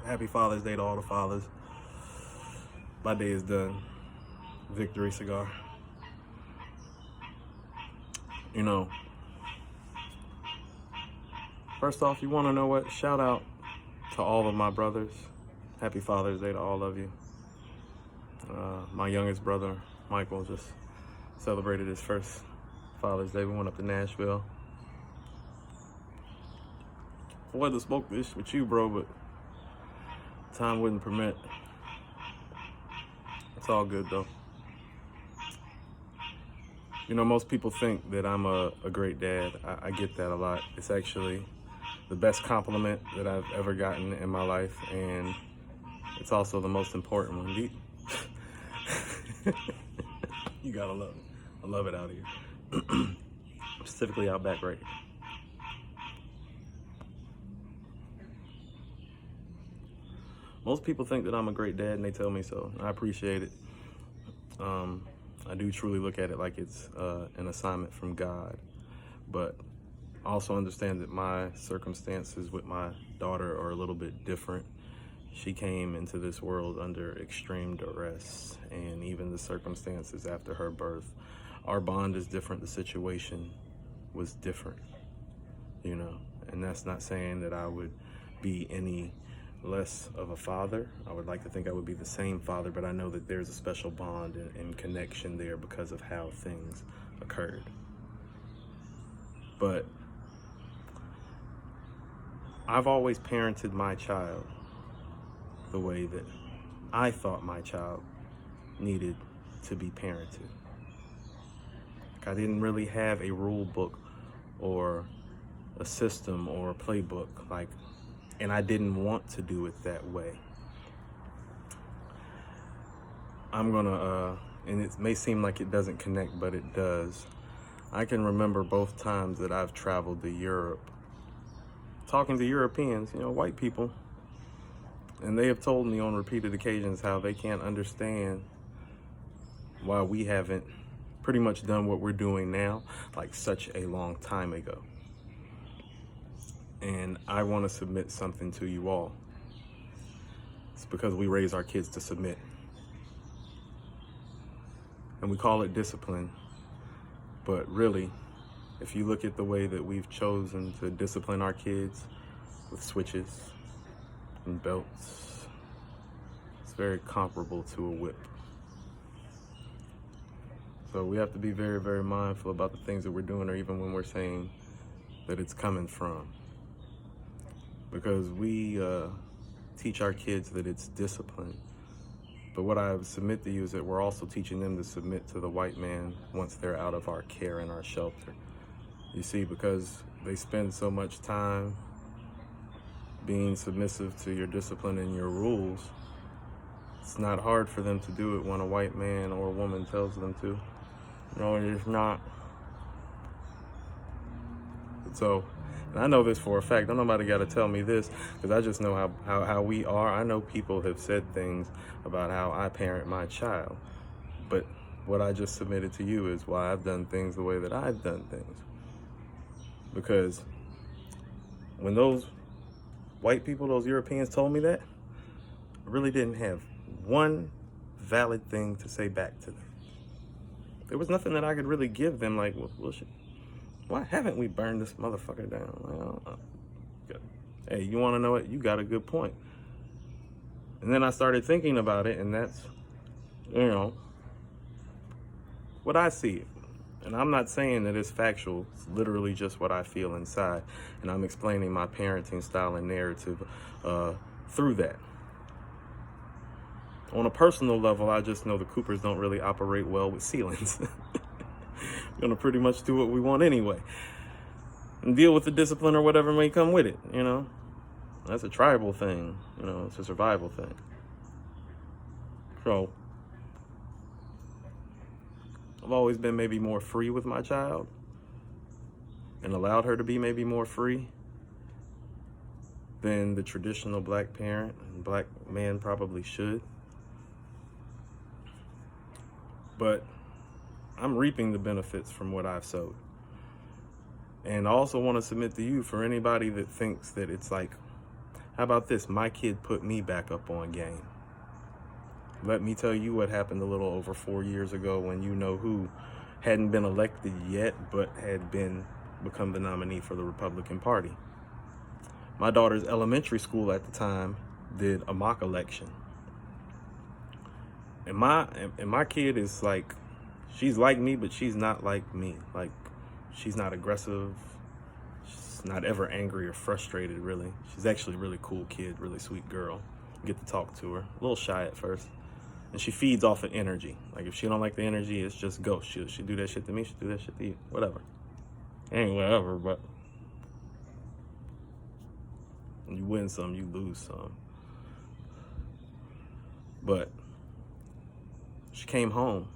Happy Father's Day to all the fathers. My day is done. Victory cigar. You know, first off, you want to know what? Shout out to all of my brothers. Happy Father's Day to all of you. My youngest brother, Michael, just celebrated his first Father's Day. We went up to Nashville. I wanted to smoke this with you, bro, but time wouldn't permit. It's all good, though. You know, most people think that I'm a great dad. I get that a lot. It's actually the best compliment that I've ever gotten in my life, and it's also the most important one. You gotta love it. I love it out here. Specifically out back right here. Most people think that I'm a great dad, and they tell me so. I appreciate it. I do truly look at it like it's an assignment from God, but I also understand that my circumstances with my daughter are a little bit different. She came into this world under extreme duress, and even the circumstances after her birth, our bond is different. The situation was different, you know, and that's not saying that I would be any less of a father. I would like to think I would be the same father, but I know that there's a special bond and connection there because of how things occurred. But I've always parented my child the way that I thought my child needed to be parented. Like, I didn't really have a rule book or a system or a playbook, and I didn't want to do it that way. I'm gonna, and it may seem like it doesn't connect, but it does. I can remember both times that I've traveled to Europe, talking to Europeans, you know, white people, and they have told me on repeated occasions how they can't understand why we haven't pretty much done what we're doing now, like such a long time ago. And I want to submit something to you all. It's because we raise our kids to submit. And we call it discipline. But really, if you look at the way that we've chosen to discipline our kids with switches and belts, it's very comparable to a whip. So we have to be very, very mindful about the things that we're doing, or even when we're saying that it's coming from. Because we teach our kids that it's discipline. But what I submit to you is that we're also teaching them to submit to the white man once they're out of our care and our shelter. You see, because they spend so much time being submissive to your discipline and your rules, it's not hard for them to do it when a white man or a woman tells them to. No, it is not. So, and I know this for a fact. Don't nobody got to tell me this, because I just know how we are. I know people have said things about how I parent my child. But what I just submitted to you is why I've done things the way that I've done things. Because when those white people, those Europeans told me that, I really didn't have one valid thing to say back to them. There was nothing that I could really give them, like, well shit. Why haven't we burned this motherfucker down? Well, hey, you want to know what? You got a good point. And then I started thinking about it, and that's, you know, what I see. And I'm not saying that it's factual. It's literally just what I feel inside. And I'm explaining my parenting style and narrative through that. On a personal level, I just know the Coopers don't really operate well with ceilings. We're gonna pretty much do what we want anyway, and deal with the discipline or whatever may come with it, you know. That's a tribal thing, you know, it's a survival thing. So, I've always been maybe more free with my child, and allowed her to be maybe more free than the traditional black parent and black man probably should. But I'm reaping the benefits from what I've sowed. And I also want to submit to you, for anybody that thinks that it's like How about this? My kid put me back up on game. Let me tell you what happened a little over 4 years ago when you know who hadn't been elected yet, but had become the nominee for the Republican Party. My daughter's elementary school at the time did a mock election. And my kid is like, she's like me, but she's not like me. Like, she's not aggressive. She's not ever angry or frustrated, really. She's actually a really cool kid, really sweet girl. Get to talk to her. A little shy at first. And she feeds off of energy. Like, if she don't like the energy, it's just go. She do that shit to me, she do that shit to you. Whatever. Ain't whatever, but you win some, you lose some. But she came home,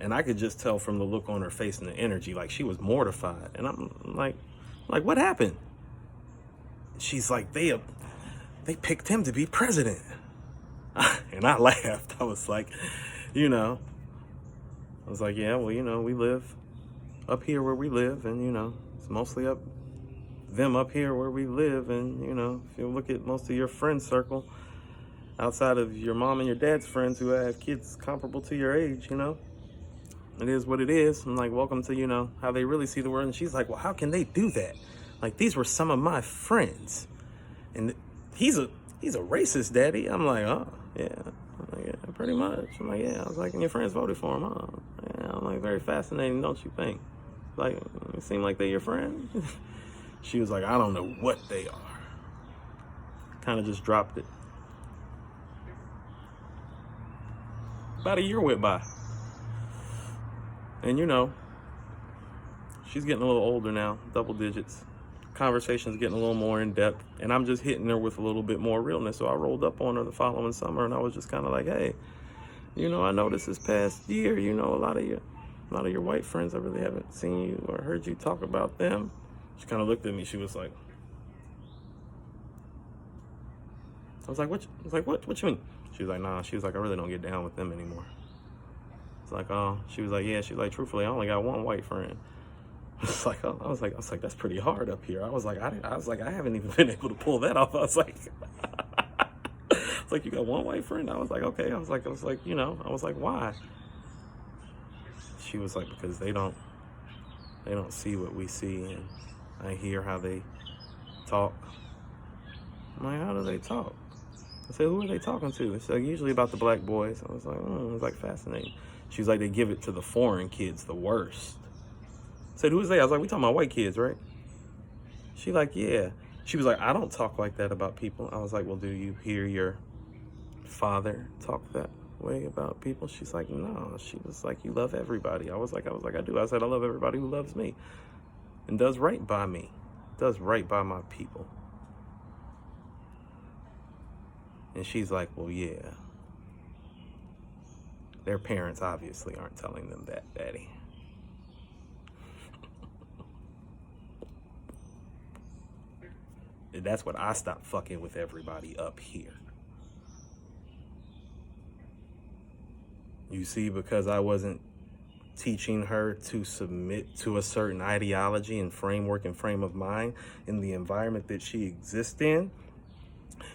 and I could just tell from the look on her face and the energy, like she was mortified. And I'm like, what happened? She's like, they picked him to be president. And I laughed. I was like, yeah, well, we live up here where we live, and, it's mostly them up here where we live. And, if you look at most of your friend circle, outside of your mom and your dad's friends who have kids comparable to your age, it is what it is. I'm like, welcome to, how they really see the world. And she's like, well, how can they do that? Like, these were some of my friends. And he's a racist, daddy. I'm like, oh, yeah. I'm like, yeah, pretty much. I'm like, yeah. I was like, and your friends voted for him, huh? Yeah, I'm like, very fascinating, don't you think? Like, it seemed like they're your friend. She was like, I don't know what they are. Kind of just dropped it. About a year went by. And she's getting a little older now, double digits. Conversation's getting a little more in depth, and I'm just hitting her with a little bit more realness. So I rolled up on her the following summer, and I was just kind of like, hey, I noticed this past year, a lot of your white friends, I really haven't seen you or heard you talk about them. She kind of looked at me. She was like, I was like, what you mean? She was like, nah. She was like, I really don't get down with them anymore. It's like, oh. She was like, yeah. She's like, truthfully, I only got one white friend. It's like, oh. I was like, that's pretty hard up here. I was like, I haven't even been able to pull that off. I was like, you got one white friend? I was like, okay. I was like, why? She was like, because they don't see what we see, and I hear how they talk. I'm like, how do they talk? I said, who are they talking to? It's like, usually about the black boys. I was like, it was like fascinating. She was like, they give it to the foreign kids the worst. I said, who is they? I was like, we talking about white kids, right? She like, yeah. She was like, I don't talk like that about people. I was like, well, do you hear your father talk that way about people? She's like, no. She was like, you love everybody. I was like, I do. I said, I love everybody who loves me and does right by me, does right by my people. And she's like, well, yeah. Their parents obviously aren't telling them that, Daddy. And that's when I stopped fucking with everybody up here. You see, because I wasn't teaching her to submit to a certain ideology and framework and frame of mind in the environment that she exists in,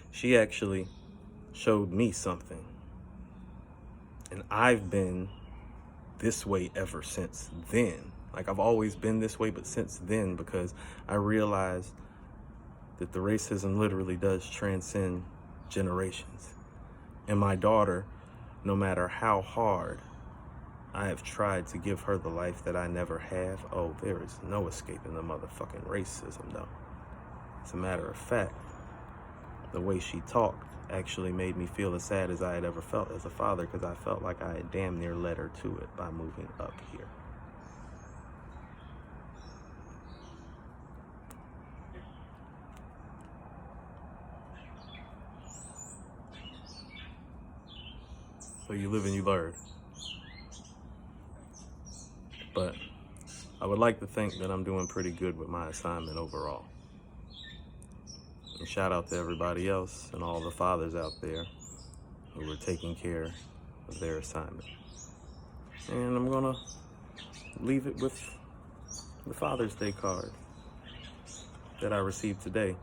she actually showed me something. And I've been this way ever since then. Like, I've always been this way, but since then, because I realized that the racism literally does transcend generations. And my daughter, no matter how hard I have tried to give her the life that I never have, oh, there is no escaping the motherfucking racism, though. As a matter of fact, the way she talked actually made me feel as sad as I had ever felt as a father, because I felt like I had damn near led her to it by moving up here. So you live and you learn. But I would like to think that I'm doing pretty good with my assignment overall. And shout out to everybody else and all the fathers out there who were taking care of their assignment. And I'm gonna leave it with the Father's Day card that I received today.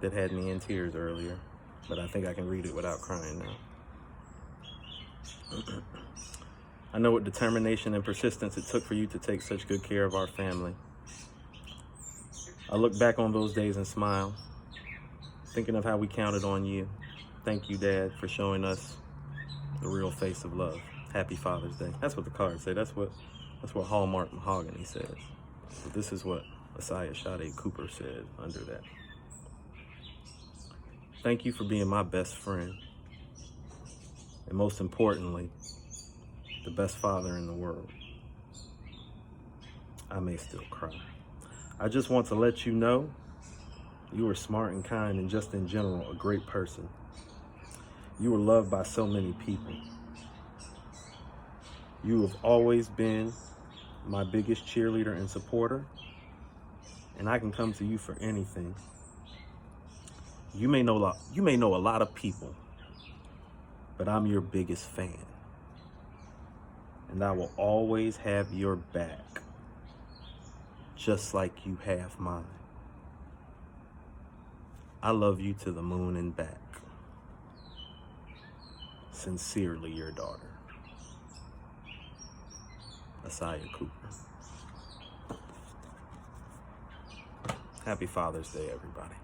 that had me in tears earlier, but I think I can read it without crying now. I know what determination and persistence it took for you to take such good care of our family. I look back on those days and smile, thinking of how we counted on you. Thank you, Dad, for showing us the real face of love. Happy Father's Day. That's what the cards say. That's what Hallmark Mahogany says. But this is what Asaya Sade Cooper said under that. Thank you for being my best friend. And most importantly, the best father in the world. I may still cry. I just want to let you know you are smart and kind and just in general a great person. You were loved by so many people. You have always been my biggest cheerleader and supporter, and I can come to you for anything. You may know a lot of people, but I'm your biggest fan. And I will always have your back, just like you have mine. I love you to the moon and back. Sincerely, your daughter, Asaya Cooper. Happy Father's Day, everybody.